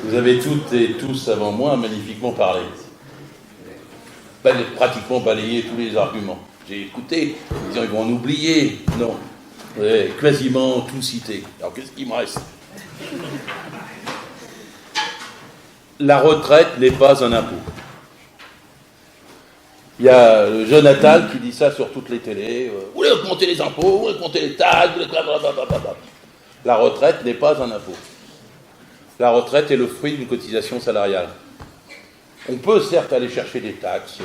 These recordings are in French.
Vous avez toutes et tous avant moi magnifiquement parlé. Pratiquement balayé tous les arguments. J'ai écouté, ils vont en oublier. Non, vous avez quasiment tout cité. Alors qu'est-ce qu'il me reste? La retraite n'est pas un impôt. Il y a le jeune Attal qui dit ça sur toutes les télés. Vous voulez augmenter les impôts, vous voulez augmenter les taxes, blablabla. La retraite n'est pas un impôt. La retraite est le fruit d'une cotisation salariale. On peut certes aller chercher des taxes,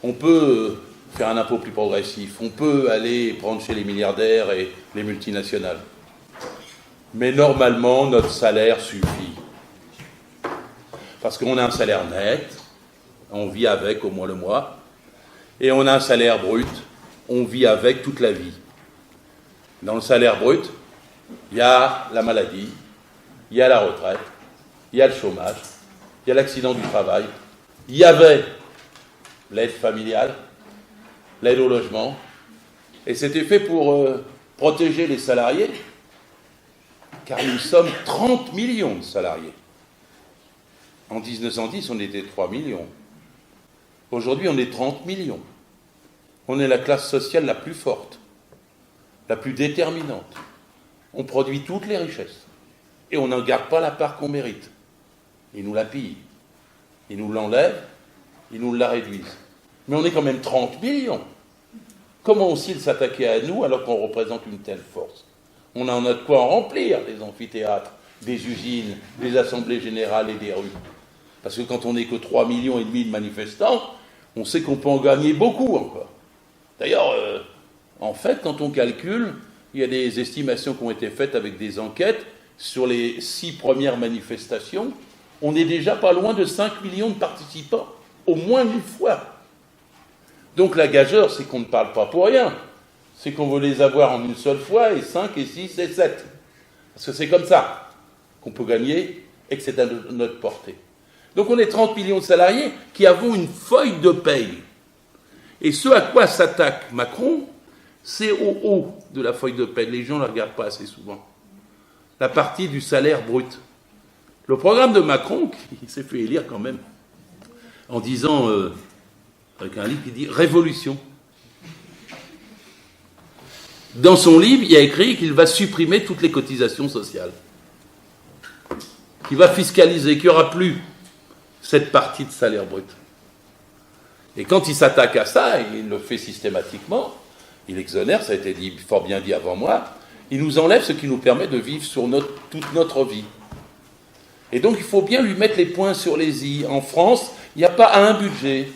on peut faire un impôt plus progressif, on peut aller prendre chez les milliardaires et les multinationales. Mais normalement, notre salaire suffit. Parce qu'on a un salaire net, on vit avec au moins le mois, et on a un salaire brut, on vit avec toute la vie. Dans le salaire brut, il y a la maladie, il y a la retraite, il y a le chômage, il y a l'accident du travail, il y avait l'aide familiale, l'aide au logement, et c'était fait pour protéger les salariés, car nous sommes 30 millions de salariés. En 1910, on était 3 millions. Aujourd'hui, on est 30 millions. On est la classe sociale la plus forte, la plus déterminante. On produit toutes les richesses. Et on n'en garde pas la part qu'on mérite. Ils nous la pillent. Ils nous l'enlèvent, ils nous la réduisent. Mais on est quand même 30 millions. Comment aussi s'attaquer à nous alors qu'on représente une telle force? On en a de quoi en remplir, les amphithéâtres, des usines, des assemblées générales et des rues. Parce que quand on n'est que 3,5 millions de manifestants, on sait qu'on peut en gagner beaucoup encore. D'ailleurs, en fait, quand on calcule, il y a des estimations qui ont été faites avec des enquêtes sur les 6 premières manifestations. On est déjà pas loin de 5 millions de participants, au moins une fois. Donc la gageure, c'est qu'on ne parle pas pour rien. C'est qu'on veut les avoir en une seule fois, et 5, et 6, et 7. Parce que c'est comme ça qu'on peut gagner, et que c'est à notre portée. Donc on est 30 millions de salariés qui avons une feuille de paye. Et ce à quoi s'attaque Macron, c'est au haut de la feuille de paye. Les gens ne la regardent pas assez souvent. La partie du salaire brut. Le programme de Macron, qui s'est fait élire quand même, en disant, avec un livre qui dit « Révolution ». Dans son livre, il y a écrit qu'il va supprimer toutes les cotisations sociales, qu'il va fiscaliser, qu'il n'y aura plus cette partie de salaire brut. Et quand il s'attaque à ça, et il le fait systématiquement, il exonère, ça a été dit, fort bien dit avant moi, il nous enlève ce qui nous permet de vivre sur toute notre vie. Et donc il faut bien lui mettre les points sur les i. En France, il n'y a pas un budget,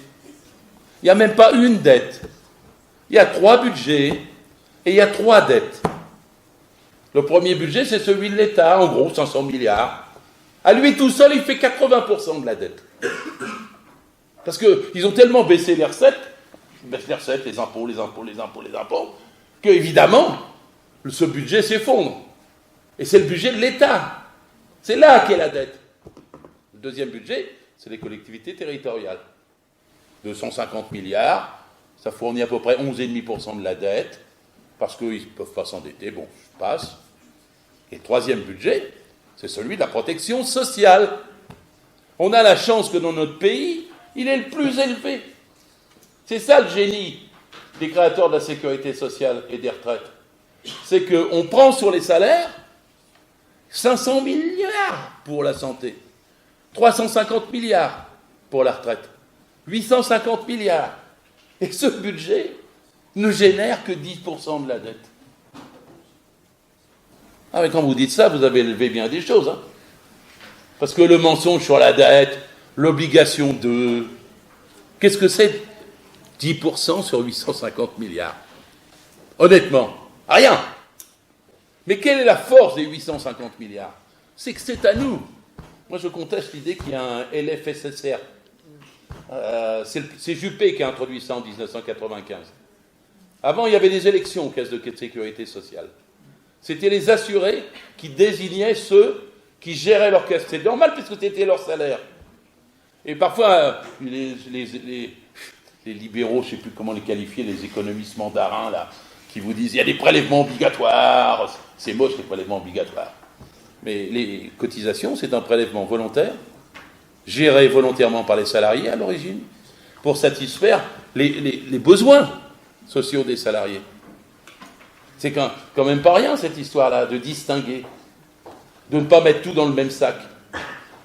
il n'y a même pas une dette. Il y a 3 budgets et il y a 3 dettes. Le premier budget, c'est celui de l'État, en gros 500 milliards. À lui tout seul, il fait 80% de la dette. Parce qu'ils ont tellement baissé les recettes, les impôts, que évidemment, ce budget s'effondre. Et c'est le budget de l'État. C'est là qu'est la dette. Le deuxième budget, c'est les collectivités territoriales. 250 milliards, ça fournit à peu près 11,5% de la dette, parce qu'ils ne peuvent pas s'endetter, bon, je passe. Et le troisième budget, c'est celui de la protection sociale. On a la chance que dans notre pays, il est le plus élevé. C'est ça le génie des créateurs de la sécurité sociale et des retraites. C'est qu'on prend sur les salaires 500 milliards pour la santé, 350 milliards pour la retraite, 850 milliards. Et ce budget ne génère que 10% de la dette. Ah, mais quand vous dites ça, vous avez élevé bien des choses. Hein. Parce que le mensonge sur la dette, l'obligation de... Qu'est-ce que c'est 10% sur 850 milliards. Honnêtement, rien. Mais quelle est la force des 850 milliards? C'est que c'est à nous. Moi, je conteste l'idée qu'il y a un LFSSR. C'est Juppé qui a introduit ça en 1995. Avant, il y avait des élections aux caisses de sécurité sociale. C'était les assurés qui désignaient ceux qui géraient leur caisse. C'est normal puisque c'était leur salaire. Et parfois, les libéraux, je ne sais plus comment les qualifier, les économistes mandarins, là, qui vous disent il y a des prélèvements obligatoires. C'est moche, les prélèvements obligatoires. Mais les cotisations, c'est un prélèvement volontaire, géré volontairement par les salariés à l'origine, pour satisfaire les besoins sociaux des salariés. C'est quand même pas rien, cette histoire-là, de distinguer, de ne pas mettre tout dans le même sac,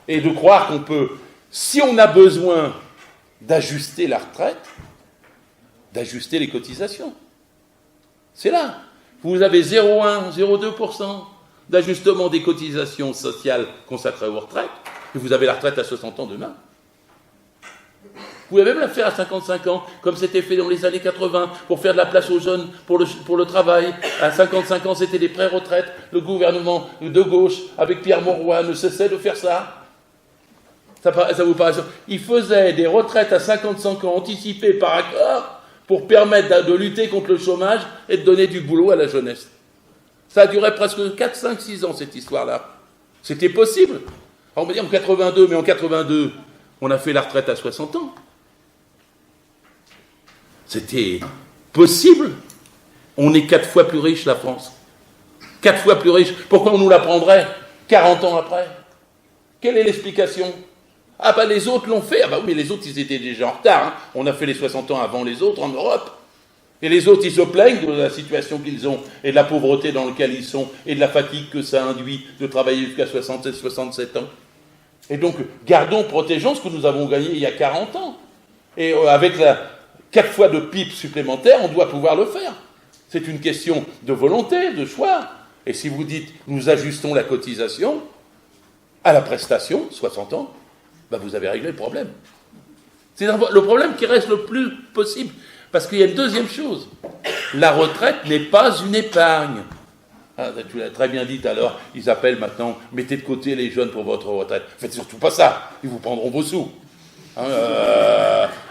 et de croire qu'on peut, si on a besoin d'ajuster la retraite, d'ajuster les cotisations. C'est là. Vous avez 0,1, 0,2% d'ajustement des cotisations sociales consacrées aux retraites, et vous avez la retraite à 60 ans demain. Vous pouvez même la faire à 55 ans, comme c'était fait dans les années 80, pour faire de la place aux jeunes pour le travail. À 55 ans, c'était des pré-retraites. Le gouvernement de gauche, avec Pierre Mauroy, ne cessait de faire ça. Ça vous paraît sûr? Il faisait des retraites à 55 ans anticipées par accord pour permettre de lutter contre le chômage et de donner du boulot à la jeunesse. Ça a duré presque 4, 5, 6 ans, cette histoire-là. C'était possible. Alors on va dire en 82, mais en 82, on a fait la retraite à 60 ans. C'était possible. On est 4 fois plus riche, la France. 4 fois plus riche. Pourquoi on nous la prendrait 40 ans après? Quelle est l'explication? Ah ben les autres l'ont fait. Ah ben oui, mais les autres, ils étaient déjà en retard. Hein. On a fait les 60 ans avant les autres en Europe. Et les autres, ils se plaignent de la situation qu'ils ont et de la pauvreté dans laquelle ils sont et de la fatigue que ça induit de travailler jusqu'à 66, 67 ans. Et donc, gardons, protégeons ce que nous avons gagné il y a 40 ans. Et avec 4 fois de PIB supplémentaire, on doit pouvoir le faire. C'est une question de volonté, de choix. Et si vous dites, nous ajustons la cotisation à la prestation, 60 ans, ben vous avez réglé le problème. C'est le problème qui reste le plus possible. Parce qu'il y a une deuxième chose. La retraite n'est pas une épargne. Ah, tu l'as très bien dit tout à l'heure, ils appellent maintenant, mettez de côté les jeunes pour votre retraite. Faites surtout pas ça, ils vous prendront vos sous.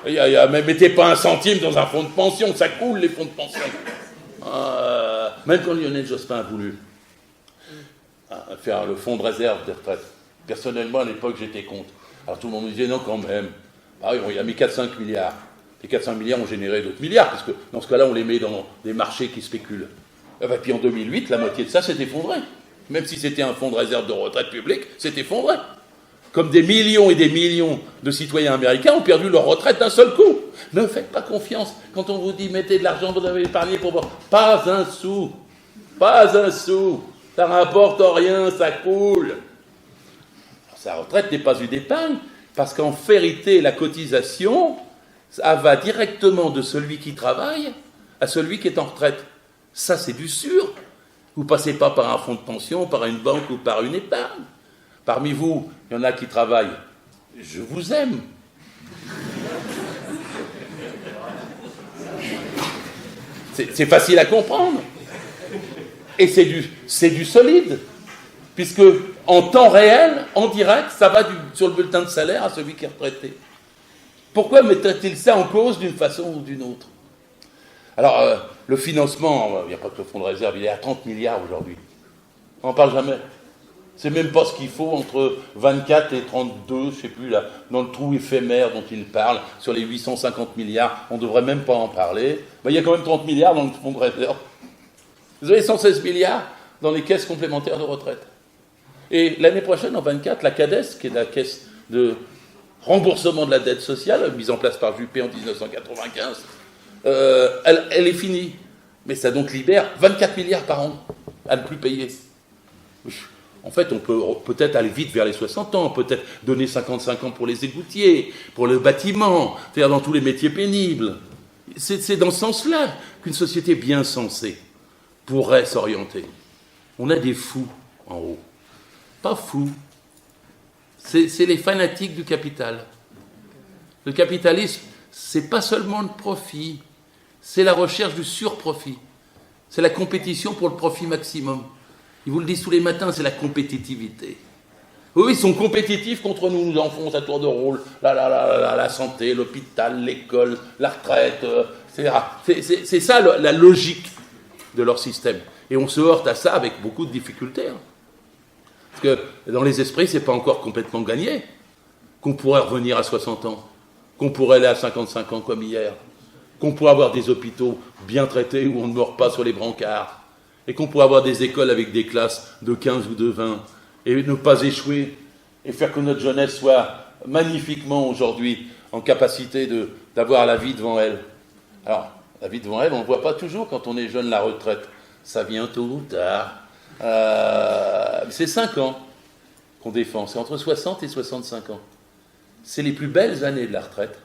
Mettez pas un centime dans un fonds de pension, ça coule les fonds de pension. Même quand Lionel Jospin a voulu faire le fonds de réserve des retraites, personnellement à l'époque j'étais contre. Alors tout le monde me disait non quand même. Ah oui, il a mis 4-5 milliards. Les 400 milliards ont généré d'autres milliards, parce que dans ce cas-là, on les met dans des marchés qui spéculent. Et puis en 2008, la moitié de ça s'est effondré. Même si c'était un fonds de réserve de retraite publique, c'est effondré. Comme des millions et des millions de citoyens américains ont perdu leur retraite d'un seul coup. Ne faites pas confiance quand on vous dit mettez de l'argent, vous avez épargné pour voir. Pas un sou. Pas un sou. Ça ne rapporte rien, ça coule. Sa retraite n'est pas une épargne, parce qu'en vérité, la cotisation, ça va directement de celui qui travaille à celui qui est en retraite. Ça, c'est du sûr. Vous ne passez pas par un fonds de pension, par une banque ou par une épargne. Parmi vous, il y en a qui travaillent. Je vous aime. C'est facile à comprendre. Et c'est du solide. Puisque en temps réel, en direct, ça va sur le bulletin de salaire à celui qui est retraité. Pourquoi mettrait-il ça en cause d'une façon ou d'une autre? Alors, le financement, il n'y a pas que le fonds de réserve, il est à 30 milliards aujourd'hui. On n'en parle jamais. C'est même pas ce qu'il faut entre 24 et 32, je ne sais plus, là, dans le trou éphémère dont il parle, sur les 850 milliards, on ne devrait même pas en parler. Ben, il y a quand même 30 milliards dans le fonds de réserve. Vous avez 116 milliards dans les caisses complémentaires de retraite. Et l'année prochaine, en 24, la CADES, qui est la caisse de remboursement de la dette sociale, mise en place par Juppé en 1995, elle est finie. Mais ça donc libère 24 milliards par an à ne plus payer. En fait, on peut peut-être aller vite vers les 60 ans, peut-être donner 55 ans pour les égoutiers, pour le bâtiment, c'est-à-dire dans tous les métiers pénibles. C'est dans ce sens-là qu'une société bien sensée pourrait s'orienter. On a des fous en haut. Pas fous. C'est les fanatiques du capital. Le capitalisme, c'est pas seulement le profit, c'est la recherche du surprofit. C'est la compétition pour le profit maximum. Ils vous le disent tous les matins, c'est la compétitivité. Oui, ils sont compétitifs contre nous, nous enfoncent à tour de rôle. La santé, l'hôpital, l'école, la retraite, etc. C'est ça la logique de leur système. Et on se heurte à ça avec beaucoup de difficultés. Parce que dans les esprits, c'est pas encore complètement gagné. Qu'on pourrait revenir à 60 ans, qu'on pourrait aller à 55 ans comme hier, qu'on pourrait avoir des hôpitaux bien traités où on ne meurt pas sur les brancards, et qu'on pourrait avoir des écoles avec des classes de 15 ou de 20, et ne pas échouer, et faire que notre jeunesse soit magnifiquement aujourd'hui en capacité d'avoir la vie devant elle. Alors, la vie devant elle, on ne voit pas toujours quand on est jeune, la retraite. Ça vient tôt ou tard. C'est 5 ans qu'on défend, c'est entre 60 et 65 ans. C'est les plus belles années de la retraite,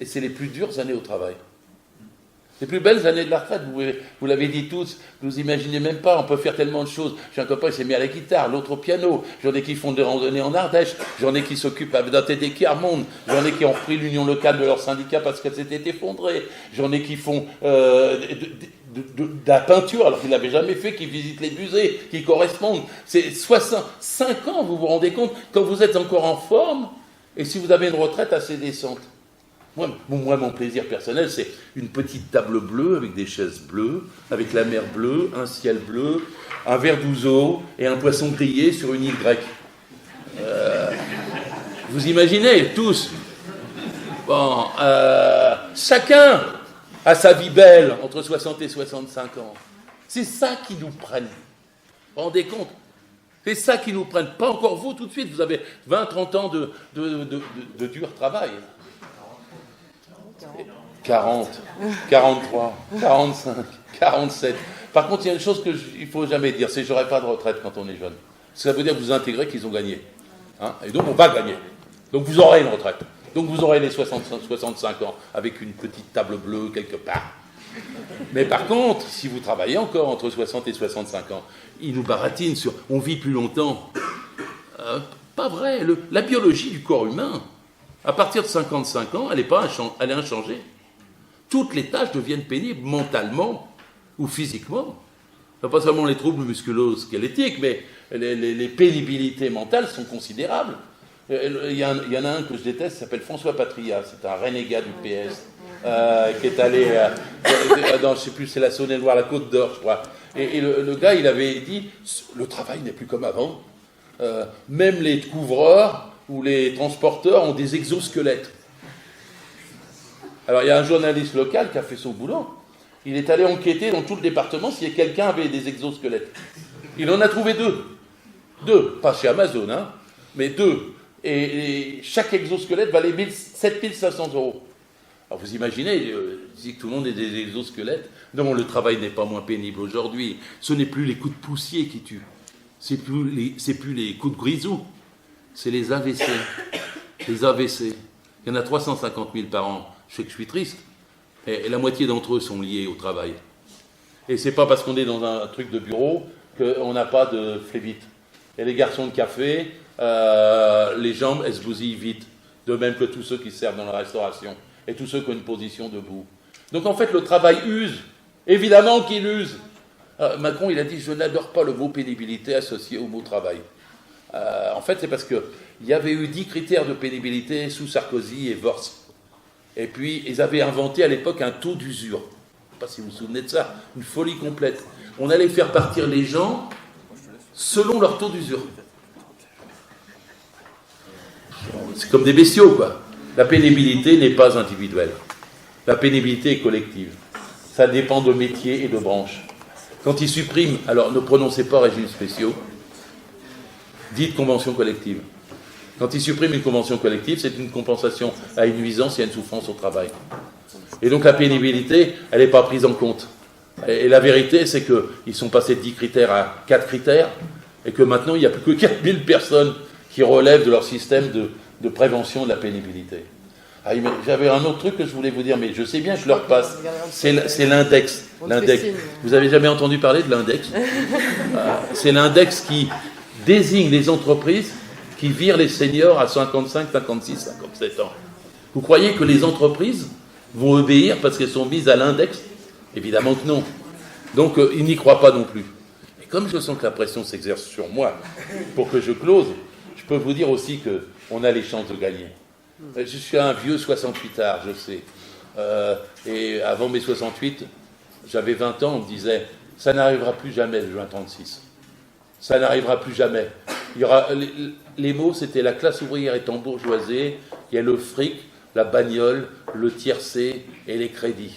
et c'est les plus dures années au travail. Les plus belles années de la retraite, vous l'avez dit tous, vous imaginez même pas, on peut faire tellement de choses. J'ai un copain qui s'est mis à la guitare, l'autre au piano, j'en ai qui font des randonnées en Ardèche, j'en ai qui s'occupent d'un TD qui remonte, j'en ai qui ont repris l'union locale de leur syndicat parce qu'elle s'était effondrée, j'en ai qui font de la peinture alors qu'ils n'avaient jamais fait, qui visitent les musées, qui correspondent. C'est 65 ans, vous vous rendez compte, quand vous êtes encore en forme, et si vous avez une retraite assez décente. Moi, mon plaisir personnel, c'est une petite table bleue avec des chaises bleues, avec la mer bleue, un ciel bleu, un verre d'ouzo et un poisson grillé sur une île grecque. Vous imaginez, tous. Bon, chacun a sa vie belle entre 60 et 65 ans. C'est ça qui nous prenne. Vous vous rendez compte ? C'est ça qui nous prenne. Pas encore vous tout de suite, vous avez 20-30 ans de dur travail. 40, 43, 45, 47. Par contre, il y a une chose qu'il ne faut jamais dire, c'est que je n'aurai pas de retraite quand on est jeune. Ça veut dire que vous intégrez qu'ils ont gagné. Hein, et donc, on va gagner. Donc, vous aurez une retraite. Donc, vous aurez les 65 ans avec une petite table bleue quelque part. Mais par contre, si vous travaillez encore entre 60 et 65 ans, ils nous baratinent sur « on vit plus longtemps ». Pas vrai. La biologie du corps humain, à partir de 55 ans, elle est inchangée. Toutes les tâches deviennent pénibles mentalement ou physiquement. Pas seulement les troubles musculo-squelettiques, mais les pénibilités mentales sont considérables. Il y en a un que je déteste, qui s'appelle François Patria, c'est un renégat du PS, qui est allé dans, je ne sais plus, c'est la Saône-et-Loire, la Côte d'Or, je crois. Et le gars, il avait dit, le travail n'est plus comme avant. Même les couvreurs ou les transporteurs ont des exosquelettes. Alors, il y a un journaliste local qui a fait son boulot. Il est allé enquêter dans tout le département si quelqu'un avait des exosquelettes. Il en a trouvé 2. 2, pas chez Amazon, hein, mais 2. Et chaque exosquelette valait 7 500 €. Alors, vous imaginez, si tout le monde ait des exosquelettes. Non, le travail n'est pas moins pénible aujourd'hui. Ce n'est plus les coups de poussier qui tuent. C'est plus les coups de grisou. C'est les AVC. Les AVC. Il y en a 350 000 par an. Je sais que je suis triste. Et la moitié d'entre eux sont liés au travail. Et c'est pas parce qu'on est dans un truc de bureau qu'on n'a pas de flévite. Et les garçons de café, les jambes, elles se bousillent vite. De même que tous ceux qui servent dans la restauration. Et tous ceux qui ont une position debout. Donc en fait, le travail use. Évidemment qu'il use. Macron, il a dit « Je n'adore pas le mot pénibilité associé au mot travail ». En fait, c'est parce qu'il y avait eu 10 critères de pénibilité sous Sarkozy et Worst. Et puis, ils avaient inventé à l'époque un taux d'usure. Je ne sais pas si vous vous souvenez de ça. Une folie complète. On allait faire partir les gens selon leur taux d'usure. C'est comme des bestiaux, quoi. La pénibilité n'est pas individuelle. La pénibilité est collective. Ça dépend de métiers et de branches. Quand ils suppriment, alors ne prononcez pas régimes spéciaux, dites convention collective. Quand ils suppriment une convention collective, c'est une compensation à une nuisance et à une souffrance au travail. Et donc la pénibilité, elle n'est pas prise en compte. Et la vérité, c'est qu'ils sont passés de 10 critères à 4 critères, et que maintenant, il n'y a plus que 4000 personnes qui relèvent de leur système de prévention de la pénibilité. J'avais un autre truc que je voulais vous dire, mais je sais bien que je leur passe. C'est l'index. L'index. Vous avez jamais entendu parler de l'index? C'est l'index qui désigne les entreprises qui virent les seniors à 55, 56, 57 ans. Vous croyez que les entreprises vont obéir parce qu'elles sont mises à l'index? Évidemment que non. Donc, ils n'y croient pas non plus. Et comme je sens que la pression s'exerce sur moi pour que je close, je peux vous dire aussi qu'on a les chances de gagner. Je suis un vieux 68ard, je sais. Et avant mes 68, j'avais 20 ans, on me disait « ça n'arrivera plus jamais le juin 36. Ça n'arrivera plus jamais. » Il y aura, les mots, c'était la classe ouvrière est embourgeoisée, il y a le fric, la bagnole, le tiercé et les crédits.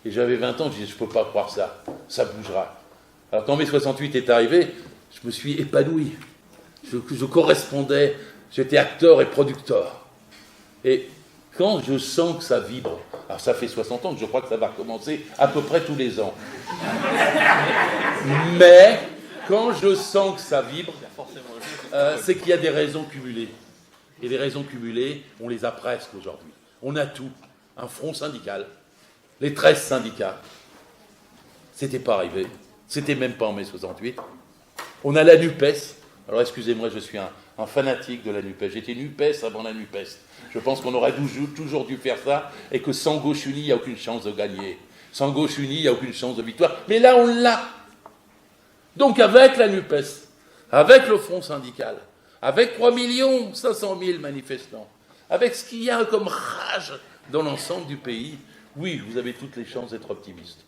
Et j'avais 20 ans, je disais, je ne peux pas croire ça bougera. Alors quand mai 68 est arrivé, je me suis épanoui. je correspondais, j'étais acteur et producteur. Et quand je sens que ça vibre, alors ça fait 60 ans que je crois que ça va recommencer à peu près tous les ans. Mais quand je sens que ça vibre, c'est qu'il y a des raisons cumulées. Et les raisons cumulées, on les a presque aujourd'hui. On a tout. Un front syndical, les 13 syndicats. C'était pas arrivé. C'était même pas en mai 68. On a la NUPES. Alors excusez-moi, je suis un fanatique de la NUPES. J'étais NUPES avant la NUPES. Je pense qu'on aurait toujours dû faire ça et que sans gauche unie, il n'y a aucune chance de gagner. Sans gauche unie, il n'y a aucune chance de victoire. Mais là, on l'a. Donc avec la NUPES, avec le front syndical, avec 3 500 000 manifestants, avec ce qu'il y a comme rage dans l'ensemble du pays, oui, vous avez toutes les chances d'être optimiste.